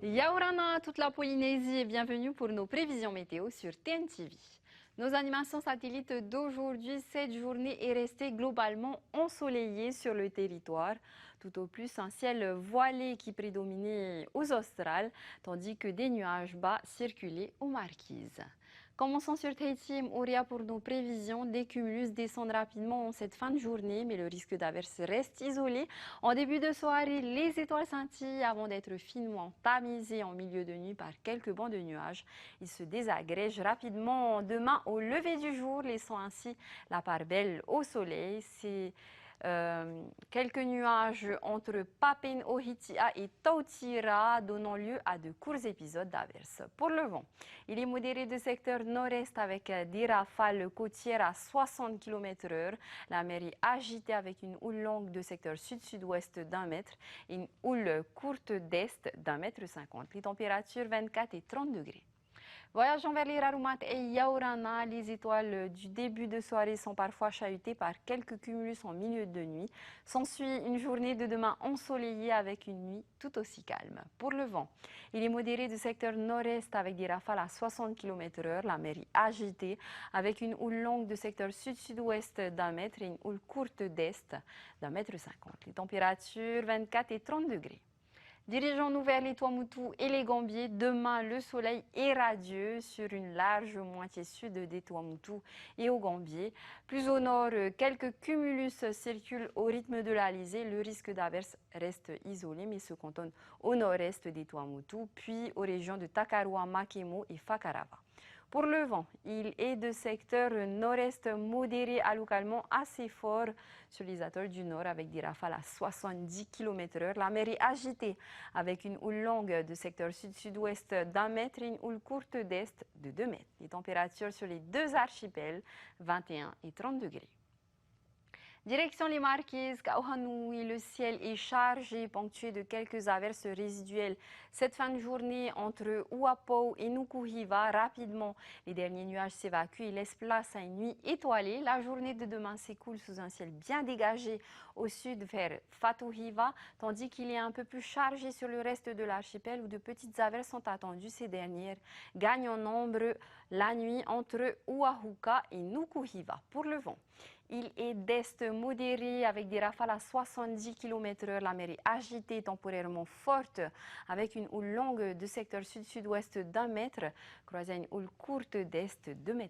Yaorana à toute la Polynésie et bienvenue pour nos prévisions météo sur TNTV. Nos animations satellites d'aujourd'hui, cette journée est restée globalement ensoleillée sur le territoire, tout au plus un ciel voilé qui prédominait aux Australes, tandis que des nuages bas circulaient aux Marquises. Commençons sur Tahiti, Ouria pour nos prévisions. Des cumulus descendent rapidement en cette fin de journée, mais le risque d'averse reste isolé. En début de soirée, les étoiles scintillent avant d'être finement tamisées en milieu de nuit par quelques bancs de nuages. Ils se désagrègent rapidement demain au lever du jour, laissant ainsi la part belle au soleil. C'est quelques nuages entre Papine-Ohitia et Tautira, donnant lieu à de courts épisodes d'averses. Pour le vent, il est modéré de secteur nord-est avec des rafales côtières à 60 km/h. La mer est agitée avec une houle longue de secteur sud-sud-ouest d'1 mètre et une houle courte d'est d'1,50 m. Les températures 24 et 30 degrés. Voyageons vers les Rarumat et Yaorana. Les étoiles du début de soirée sont parfois chahutées par quelques cumulus en milieu de nuit. S'ensuit une journée de demain ensoleillée avec une nuit tout aussi calme. Pour le vent, il est modéré du secteur nord-est avec des rafales à 60 km/h. La mer est agitée avec une houle longue de secteur sud-sud-ouest d'1 mètre et une houle courte d'est d'1,50 m. Les températures 24 et 30 degrés. Dirigeons-nous vers les Tuamotu et les Gambiers. Demain, le soleil est radieux sur une large moitié sud des Tuamotu et aux Gambiers. Plus au nord, quelques cumulus circulent au rythme de l'Alizé. Le risque d'averse reste isolé, mais se cantonne au nord-est des Tuamotu, puis aux régions de Takarua, Makemo et Fakarava. Pour le vent, il est de secteur nord-est modéré à localement assez fort sur les atolls du nord avec des rafales à 70 km/h. La mer est agitée avec une houle longue de secteur sud-sud-ouest d'1 mètre et une houle courte d'est de 2 mètres. Les températures sur les deux archipels, 21 et 30 degrés. Direction les Marquises, Kauhanui, le ciel est chargé, ponctué de quelques averses résiduelles. Cette fin de journée, entre Uapo et Nukuhiva, rapidement, les derniers nuages s'évacuent et laissent place à une nuit étoilée. La journée de demain s'écoule sous un ciel bien dégagé au sud vers Fatuhiva, tandis qu'il est un peu plus chargé sur le reste de l'archipel où de petites averses sont attendues. Ces dernières gagnent en nombre la nuit entre Uahuka et Nukuhiva. Pour le vent, il est d'est modéré avec des rafales à 70 km/h. La mer est agitée, temporairement forte, avec une houle longue de secteur sud-sud-ouest d'1 mètre, croisée à une houle courte d'est de 2,50 m.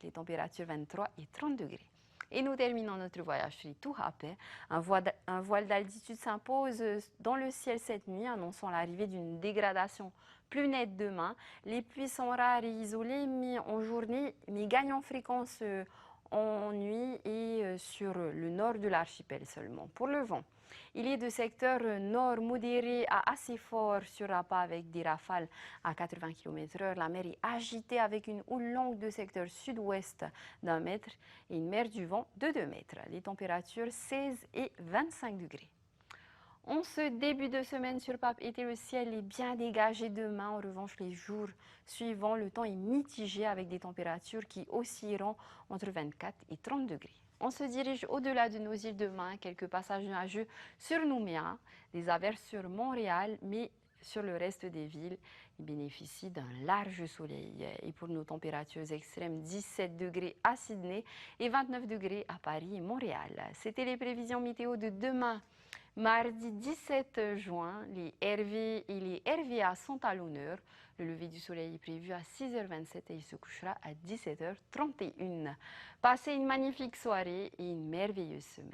Les températures 23 et 30 degrés. Et nous terminons notre voyage sur Tuhape. Un voile d'altitude s'impose dans le ciel cette nuit, annonçant l'arrivée d'une dégradation plus nette demain. Les pluies sont rares et isolées en journée, mais gagnent en fréquence en nuit et sur le nord de l'archipel seulement. Pour le vent, il est de secteur nord modéré à assez fort sur Rapa avec des rafales à 80 km/h. La mer est agitée avec une houle longue de secteur sud-ouest d'1 mètre et une mer du vent de 2 mètres. Les températures 16 et 25 degrés. En ce début de semaine sur Papeete, le ciel est bien dégagé demain. En revanche, les jours suivants, le temps est mitigé avec des températures qui oscilleront entre 24 et 30 degrés. On se dirige au-delà de nos îles demain. Quelques passages nuageux sur Nouméa, des averses sur Montréal, mais sur le reste des villes, ils bénéficient d'un large soleil. Et pour nos températures extrêmes, 17 degrés à Sydney et 29 degrés à Paris et Montréal. C'était les prévisions météo de demain. Mardi 17 juin, les RV et les RVA sont à l'honneur. Le lever du soleil est prévu à 6h27 et il se couchera à 17h31. Passez une magnifique soirée et une merveilleuse semaine.